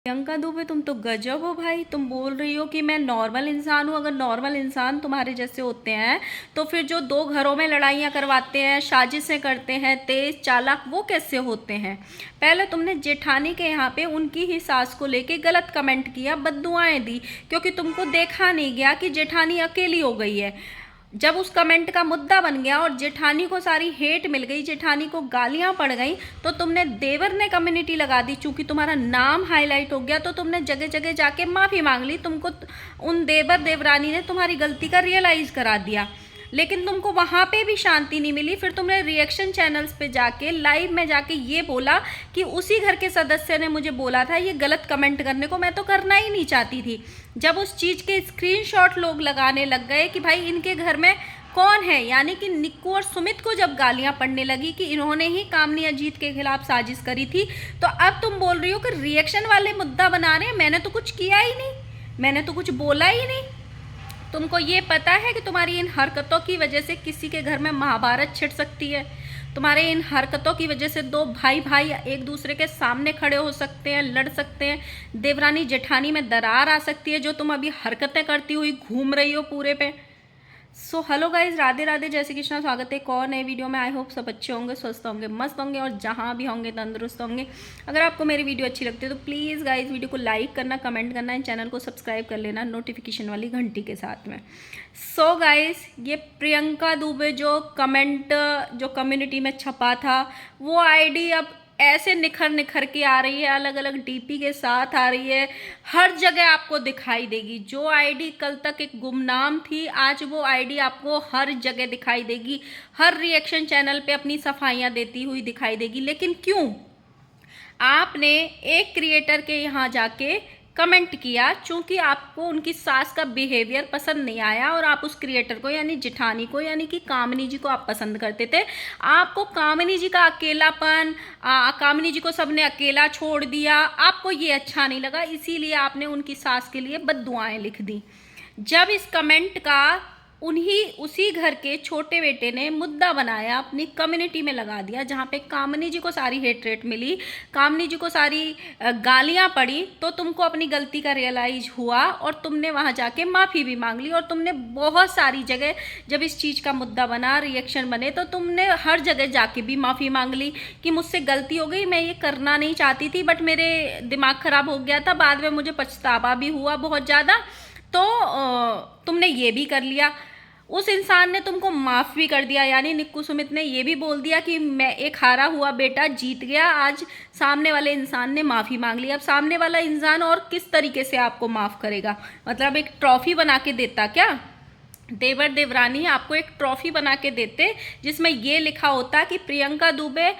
प्रियंका दुबे तुम तो गजब हो भाई। तुम बोल रही हो कि मैं नॉर्मल इंसान हूँ। अगर नॉर्मल इंसान तुम्हारे जैसे होते हैं तो फिर जो दो घरों में लड़ाइयाँ करवाते हैं, साजिशें करते हैं, तेज चालाक, वो कैसे होते हैं? पहले तुमने जेठानी के यहाँ पे उनकी ही सास को लेके गलत कमेंट किया, बद्दुआएं दी, क्योंकि तुमको देखा नहीं गया कि जेठानी अकेली हो गई है। जब उस कमेंट का मुद्दा बन गया और जेठानी को सारी हेट मिल गई, जेठानी को गालियां पड़ गई, तो तुमने देवर ने कम्युनिटी लगा दी। चूंकि तुम्हारा नाम हाईलाइट हो गया तो तुमने जगह जगह जाके माफ़ी मांग ली। तुमको उन देवर देवरानी ने तुम्हारी गलती का रियलाइज़ करा दिया, लेकिन तुमको वहाँ पे भी शांति नहीं मिली। फिर तुमने रिएक्शन चैनल्स पे जाके, लाइव में जाके ये बोला कि उसी घर के सदस्य ने मुझे बोला था ये गलत कमेंट करने को, मैं तो करना ही नहीं चाहती थी। जब उस चीज़ के स्क्रीनशॉट लोग लगाने लग गए कि भाई इनके घर में कौन है, यानी कि निक्कू और सुमित को जब गालियां पड़ने लगी कि इन्होंने ही कामनी अजीत के खिलाफ साजिश करी थी, तो अब तुम बोल रही हो कि रिएक्शन वाले मुद्दा बना रहे हैं। मैंने तो कुछ किया ही नहीं, मैंने तो कुछ बोला ही नहीं। तुमको ये पता है कि तुम्हारी इन हरकतों की वजह से किसी के घर में महाभारत छिड़ सकती है? तुम्हारे इन हरकतों की वजह से दो भाई भाई एक दूसरे के सामने खड़े हो सकते हैं, लड़ सकते हैं। देवरानी जेठानी में दरार आ सकती है, जो तुम अभी हरकतें करती हुई घूम रही हो पूरे पे। So hello guys, Radhe Radhe, जय श्री कृष्णा। स्वागत है एक और नए वीडियो में। आई होप सब अच्छे होंगे, स्वस्थ होंगे, मस्त होंगे और जहाँ भी होंगे तंदुरुस्त होंगे। अगर आपको मेरी वीडियो अच्छी लगती है तो प्लीज़ गाइज वीडियो को लाइक करना, कमेंट करना, इन चैनल को सब्सक्राइब कर लेना नोटिफिकेशन वाली घंटी के साथ में। सो गाइज, ये प्रियंका दुबे जो कमेंट जो कम्युनिटी में छपा था, वो आईडी अब ऐसे निखर निखर के आ रही है, अलग अलग डीपी के साथ आ रही है, हर जगह आपको दिखाई देगी। जो आईडी कल तक एक गुमनाम थी, आज वो आईडी आपको हर जगह दिखाई देगी, हर रिएक्शन चैनल पे अपनी सफाइयाँ देती हुई दिखाई देगी। लेकिन क्यों? आपने एक क्रिएटर के यहाँ जाके कमेंट किया, चूंकि आपको उनकी सास का बिहेवियर पसंद नहीं आया और आप उस क्रिएटर को यानी जेठानी को यानी कि कामिनी जी को आप पसंद करते थे। आपको कामिनी जी का अकेलापन, कामिनी जी को सबने अकेला छोड़ दिया, आपको ये अच्छा नहीं लगा, इसीलिए आपने उनकी सास के लिए बद्दुआएं लिख दी। जब इस कमेंट का उसी घर के छोटे बेटे ने मुद्दा बनाया, अपनी कम्युनिटी में लगा दिया, जहाँ पे कामिनी जी को सारी हेट रेट मिली, कामिनी जी को सारी गालियाँ पड़ी, तो तुमको अपनी गलती का रियलाइज हुआ और तुमने वहाँ जाके माफ़ी भी मांग ली। और तुमने बहुत सारी जगह, जब इस चीज़ का मुद्दा बना, रिएक्शन बने, तो तुमने हर जगह जाके भी माफ़ी मांग ली कि मुझसे गलती हो गई, मैं ये करना नहीं चाहती थी, बट मेरे दिमाग ख़राब हो गया था, बाद में मुझे पछतावा भी हुआ बहुत ज़्यादा। तो तुमने ये भी कर लिया। उस इंसान ने तुमको माफ़ भी कर दिया, यानी निक्कू सुमित ने ये भी बोल दिया कि मैं एक हारा हुआ बेटा जीत गया। आज सामने वाले इंसान ने माफ़ी मांग ली। अब सामने वाला इंसान और किस तरीके से आपको माफ़ करेगा? मतलब एक ट्रॉफी बना के देता क्या? देवर देवरानी आपको एक ट्रॉफी बना के देते जिसमें ये लिखा होता कि प्रियंका दुबे,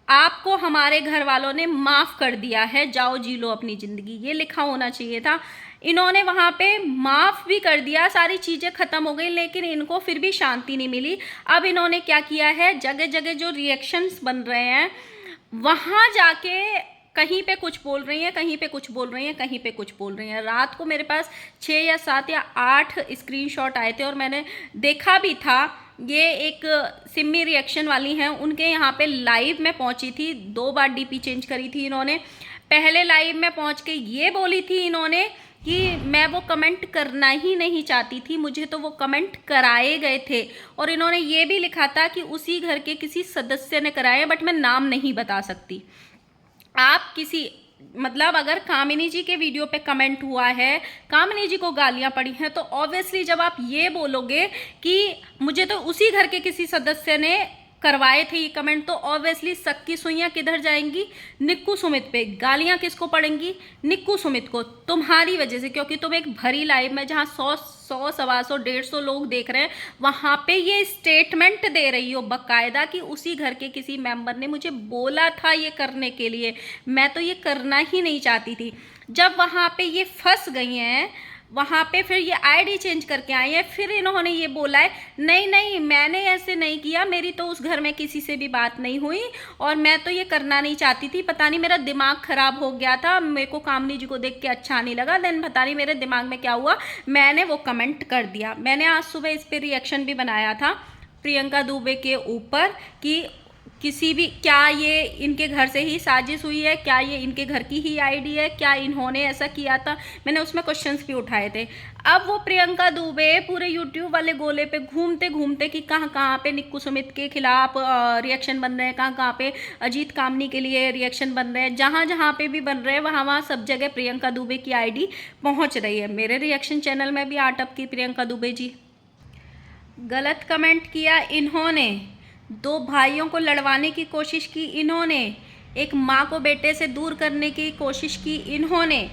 आपको हमारे घर वालों ने माफ़ कर दिया है, जाओ जी लो अपनी ज़िंदगी, ये लिखा होना चाहिए था। इन्होंने वहाँ पे माफ़ भी कर दिया, सारी चीज़ें ख़त्म हो गई, लेकिन इनको फिर भी शांति नहीं मिली। अब इन्होंने क्या किया है, जगह जगह जो रिएक्शंस बन रहे हैं वहाँ जाके कहीं पे कुछ बोल रही हैं, कहीं पे कुछ बोल रही हैं, कहीं पे कुछ बोल रही हैं। रात को मेरे पास 6 या 7 या 8 स्क्रीनशॉट आए थे और मैंने देखा भी था। ये एक सिम्मी रिएक्शन वाली हैं, उनके यहाँ पे लाइव में पहुँची थी, 2 बार डीपी चेंज करी थी इन्होंने। पहले लाइव में पहुँच के ये बोली थी इन्होंने कि मैं वो कमेंट करना ही नहीं चाहती थी, मुझे तो वो कमेंट कराए गए थे। और इन्होंने ये भी लिखा था कि उसी घर के किसी सदस्य ने कराए, बट मैं नाम नहीं बता सकती। आप किसी, मतलब अगर कामिनी जी के वीडियो पे कमेंट हुआ है, कामिनी जी को गालियां पड़ी हैं, तो ऑब्वियसली जब आप ये बोलोगे कि मुझे तो उसी घर के किसी सदस्य ने करवाए थे ये कमेंट, तो ऑब्वियसली शक की सुइयां किधर जाएंगी? निक्कू सुमित पे। गालियां किसको पड़ेंगी? निक्कू सुमित को, तुम्हारी वजह से, क्योंकि तुम एक भरी लाइव में जहां 100 सवा 100 150 लोग देख रहे हैं, वहां पे ये स्टेटमेंट दे रही हो बकायदा कि उसी घर के किसी मेंबर ने मुझे बोला था ये करने के लिए, मैं तो ये करना ही नहीं चाहती थी। जब वहां पे ये फंस गई हैं, वहाँ पे फिर ये आईडी चेंज करके आई है, फिर इन्होंने ये बोला है नहीं नहीं मैंने ऐसे नहीं किया, मेरी तो उस घर में किसी से भी बात नहीं हुई और मैं तो ये करना नहीं चाहती थी, पता नहीं मेरा दिमाग ख़राब हो गया था, मेरे को कामनी जी को देख के अच्छा नहीं लगा, देन पता नहीं मेरे दिमाग में क्या हुआ, मैंने वो कमेंट कर दिया। मैंने आज सुबह इस पर रिएक्शन भी बनाया था प्रियंका दुबे के ऊपर कि किसी भी, क्या ये इनके घर से ही साजिश हुई है, क्या ये इनके घर की ही आईडी है, क्या इन्होंने ऐसा किया था? मैंने उसमें क्वेश्चंस भी उठाए थे। अब वो प्रियंका दुबे पूरे यूट्यूब वाले गोले पे घूमते घूमते कि कहाँ कहाँ पे निक्कू सुमित के खिलाफ रिएक्शन बन रहे हैं, कहाँ कहाँ पे अजीत कामनी के लिए रिएक्शन बन रहे हैं, जहाँ जहाँ पे भी बन रहे हैं वहाँ वहाँ सब जगह प्रियंका दुबे की आईडी पहुँच रही है। मेरे रिएक्शन चैनल में भी आटप की प्रियंका दुबे जी। गलत कमेंट किया इन्होंने, दो भाइयों को लड़वाने की कोशिश की इन्होंने, एक माँ को बेटे से दूर करने की कोशिश की इन्होंने,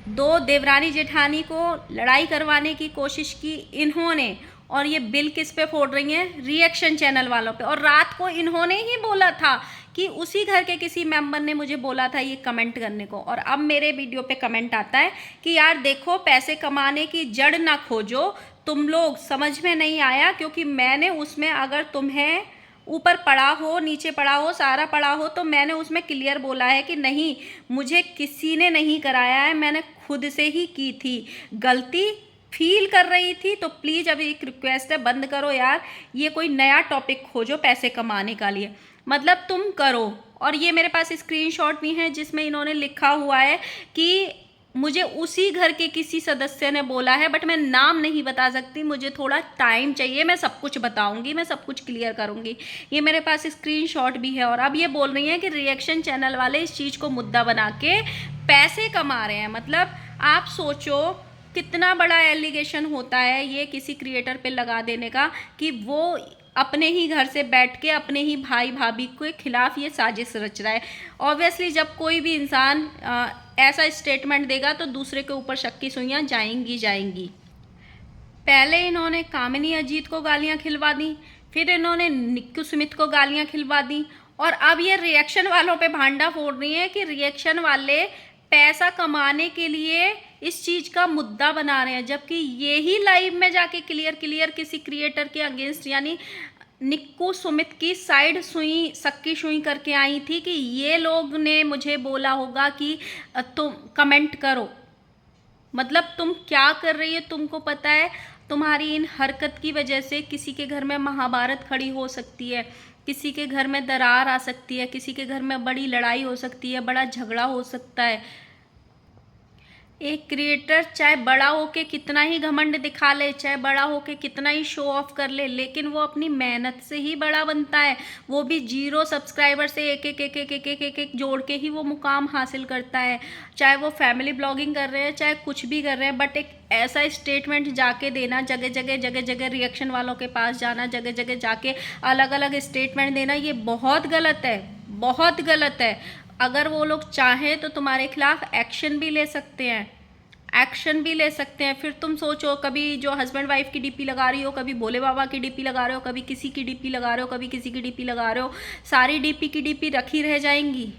दो देवरानी जेठानी को लड़ाई करवाने की कोशिश की इन्होंने, और ये बिल किस पे फोड़ रही हैं? रिएक्शन चैनल वालों पे। और रात को इन्होंने ही बोला था कि उसी घर के किसी मेंबर ने मुझे बोला था ये कमेंट करने को, और अब मेरे वीडियो पे कमेंट आता है कि यार देखो, पैसे कमाने की जड़ ना खोजो तुम लोग, समझ में नहीं आया, क्योंकि मैंने उसमें, अगर तुम्हें ऊपर पड़ा हो, नीचे पड़ा हो, सारा पड़ा हो, तो मैंने उसमें क्लियर बोला है कि नहीं, मुझे किसी ने नहीं कराया है, मैंने खुद से ही की थी। गलती फील कर रही थी तो प्लीज़ अभी एक रिक्वेस्ट है, बंद करो यार, ये कोई नया टॉपिक खोजो पैसे कमाने का लिए, मतलब तुम करो। और ये मेरे पास स्क्रीनशॉट भी हैं जिसमें इन्होंने लिखा हुआ है कि मुझे उसी घर के किसी सदस्य ने बोला है, बट मैं नाम नहीं बता सकती, मुझे थोड़ा टाइम चाहिए, मैं सब कुछ बताऊंगी, मैं सब कुछ क्लियर करूंगी। ये मेरे पास स्क्रीनशॉट भी है। और अब ये बोल रही हैं कि रिएक्शन चैनल वाले इस चीज़ को मुद्दा बना के पैसे कमा रहे हैं। मतलब आप सोचो कितना बड़ा एलिगेशन होता है ये किसी क्रिएटर पे लगा देने का, कि वो अपने ही घर से बैठ के अपने ही भाई भाभी के खिलाफ ये साजिश रच रहा है। ऑब्वियसली जब कोई भी इंसान ऐसा स्टेटमेंट देगा तो दूसरे के ऊपर शक की सुइयां जाएंगी जाएंगी। पहले इन्होंने कामिनी अजीत को गालियां खिलवा दी, फिर इन्होंने निक्कू सुमित को गालियां खिलवा दी, और अब ये रिएक्शन वालों पे भांडा फोड़ रही है कि रिएक्शन वाले पैसा कमाने के लिए इस चीज़ का मुद्दा बना रहे हैं, जबकि ये ही लाइव में जाके क्लियर किसी क्रिएटर के अगेंस्ट, यानी निक्कू सुमित की साइड सुई सक्की सुई करके आई थी कि ये लोग ने मुझे बोला होगा कि तुम कमेंट करो। मतलब तुम क्या कर रही है, तुमको पता है तुम्हारी इन हरकत की वजह से किसी के घर में महाभारत खड़ी हो सकती है, किसी के घर में दरार आ सकती है, किसी के घर में बड़ी लड़ाई हो सकती है, बड़ा झगड़ा हो सकता है। एक क्रिएटर चाहे बड़ा होके कितना ही घमंड दिखा ले, चाहे बड़ा होके कितना ही शो ऑफ कर ले, लेकिन वो अपनी मेहनत से ही बड़ा बनता है। वो भी 0 सब्सक्राइबर से एक जोड़ के ही वो मुकाम हासिल करता है। चाहे वो फैमिली ब्लॉगिंग कर रहे हैं, चाहे कुछ भी कर रहे हैं, बट एक ऐसा स्टेटमेंट जाके देना, जगह जगह रिएक्शन वालों के पास जाना, जगह जगह जाके अलग अलग स्टेटमेंट देना, ये बहुत गलत है, बहुत गलत है। अगर वो लोग चाहें तो तुम्हारे खिलाफ एक्शन भी ले सकते हैं, एक्शन भी ले सकते हैं। फिर तुम सोचो, कभी जो हस्बैंड वाइफ की डीपी लगा रही हो, कभी भोले बाबा की डीपी लगा रहे हो, कभी किसी की डीपी लगा रहे हो, कभी किसी की डीपी लगा रहे हो, सारी डीपी की डीपी रखी रह जाएंगी,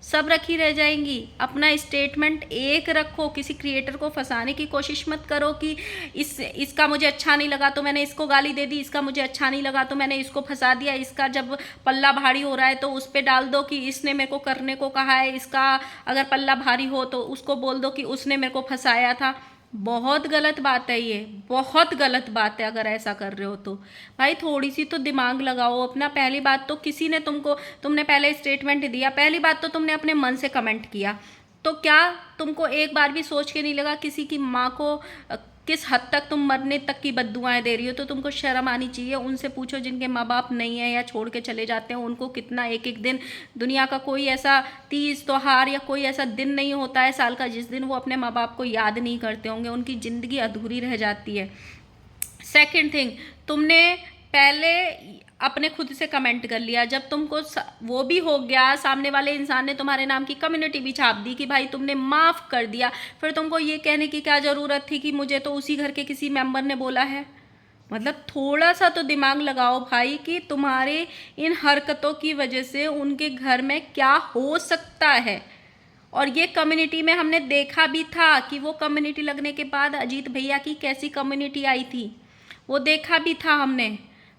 सब रखी रह जाएंगी। अपना स्टेटमेंट एक रखो, किसी क्रिएटर को फंसाने की कोशिश मत करो कि इसका मुझे अच्छा नहीं लगा तो मैंने इसको गाली दे दी, इसका मुझे अच्छा नहीं लगा तो मैंने इसको फंसा दिया, इसका जब पल्ला भारी हो रहा है तो उस पर डाल दो कि इसने मेरे को करने को कहा है, इसका अगर पल्ला भारी हो तो उसको बोल दो कि उसने मेरे को फंसाया था। बहुत गलत बात है ये, बहुत गलत बात है। अगर ऐसा कर रहे हो तो भाई थोड़ी सी तो दिमाग लगाओ अपना। पहली बात तो किसी ने तुमने पहले स्टेटमेंट दिया, पहली बात तो तुमने अपने मन से कमेंट किया, तो क्या तुमको एक बार भी सोच के नहीं लगा किसी की माँ को किस हद तक तुम मरने तक की बद्दुआएं दे रही हो? तो तुमको शर्म आनी चाहिए। उनसे पूछो जिनके माँ बाप नहीं है या छोड़ के चले जाते हैं, उनको कितना एक एक दिन, दुनिया का कोई ऐसा तीज त्योहार या कोई ऐसा दिन नहीं होता है साल का जिस दिन वो अपने माँ बाप को याद नहीं करते होंगे, उनकी ज़िंदगी अधूरी रह जाती है। सेकंड थिंग, तुमने पहले अपने खुद से कमेंट कर लिया, जब तुमको वो भी हो गया, सामने वाले इंसान ने तुम्हारे नाम की कम्युनिटी भी छाप दी कि भाई तुमने माफ़ कर दिया, फिर तुमको ये कहने की क्या ज़रूरत थी कि मुझे तो उसी घर के किसी मेंबर ने बोला है? मतलब थोड़ा सा तो दिमाग लगाओ भाई कि तुम्हारे इन हरकतों की वजह से उनके घर में क्या हो सकता है। और ये कम्युनिटी में हमने देखा भी था कि वो कम्युनिटी लगने के बाद अजीत भैया की कैसी कम्युनिटी आई थी, वो देखा भी था हमने।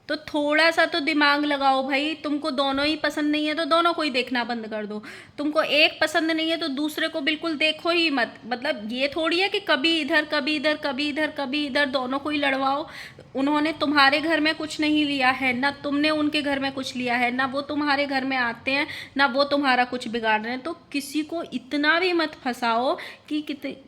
तो थोड़ा सा तो दिमाग लगाओ भाई। तुमको दोनों ही पसंद नहीं है तो दोनों को ही देखना बंद कर दो। तुमको एक पसंद नहीं है तो दूसरे को बिल्कुल देखो ही मत। मतलब ये थोड़ी है कि कभी इधर कभी इधर कभी इधर कभी इधर दोनों को ही लड़वाओ। उन्होंने तुम्हारे घर में कुछ नहीं लिया है, ना तुमने उनके घर में कुछ लिया है, ना वो तुम्हारे घर में आते हैं, ना वो तुम्हारा कुछ बिगाड़ रहे हैं। तो किसी को इतना भी मत फंसाओ कि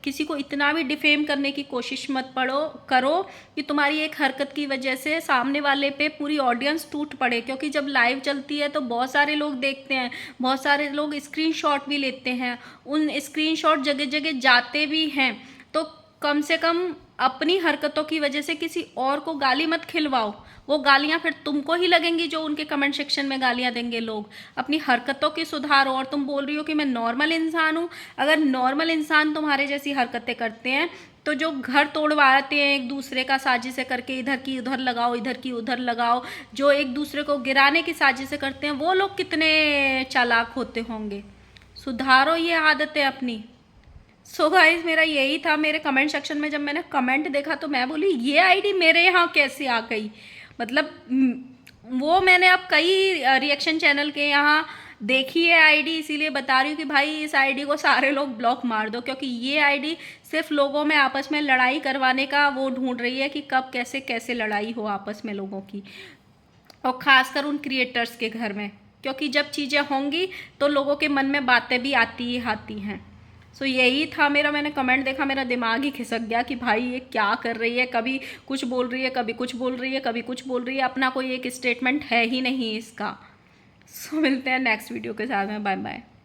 किसी को इतना भी डिफेम करने की कोशिश मत करो कि तुम्हारी एक हरकत की वजह से सामने वाले पे पूरी ऑडियंस टूट पड़े। क्योंकि जब लाइव चलती है तो बहुत सारे लोग देखते हैं, बहुत सारे लोग स्क्रीनशॉट भी लेते हैं, उन स्क्रीनशॉट जगह जगह जाते भी हैं। तो कम से कम अपनी हरकतों की वजह से किसी और को गाली मत खिलवाओ। वो गालियां फिर तुमको ही लगेंगी जो उनके कमेंट सेक्शन में गालियां देंगे लोग। अपनी हरकतों की सुधारो। और तुम बोल रही हो कि मैं नॉर्मल इंसान हूँ। अगर नॉर्मल इंसान तुम्हारे जैसी हरकतें करते हैं तो जो घर तोड़वाते हैं एक दूसरे का साजिशें करके, इधर की उधर लगाओ, इधर की उधर लगाओ, जो एक दूसरे को गिराने की साजिशें करते हैं, वो लोग कितने चालाक होते होंगे। सुधारो ये आदतें अपनी। सो गाइज मेरा यही था। मेरे कमेंट सेक्शन में जब मैंने कमेंट देखा तो मैं बोली ये आईडी मेरे यहाँ कैसे आ गई। मतलब वो मैंने अब कई रिएक्शन चैनल के यहाँ देखी है आईडी, इसीलिए बता रही हूँ कि भाई इस आईडी को सारे लोग ब्लॉक मार दो। क्योंकि ये आईडी सिर्फ लोगों में आपस में लड़ाई करवाने का वो ढूंढ रही है कि कब कैसे कैसे लड़ाई हो आपस में लोगों की, और ख़ासकर उन क्रिएटर्स के घर में। क्योंकि जब चीज़ें होंगी तो लोगों के मन में बातें भी आती ही आती हैं। सो यही था मेरा। मैंने कमेंट देखा, मेरा दिमाग ही खिसक गया कि भाई ये क्या कर रही है। कभी कुछ बोल रही है, कभी कुछ बोल रही है, कभी कुछ बोल रही है। अपना कोई एक स्टेटमेंट है ही नहीं इसका। सो मिलते हैं नेक्स्ट वीडियो के साथ में। Bye bye.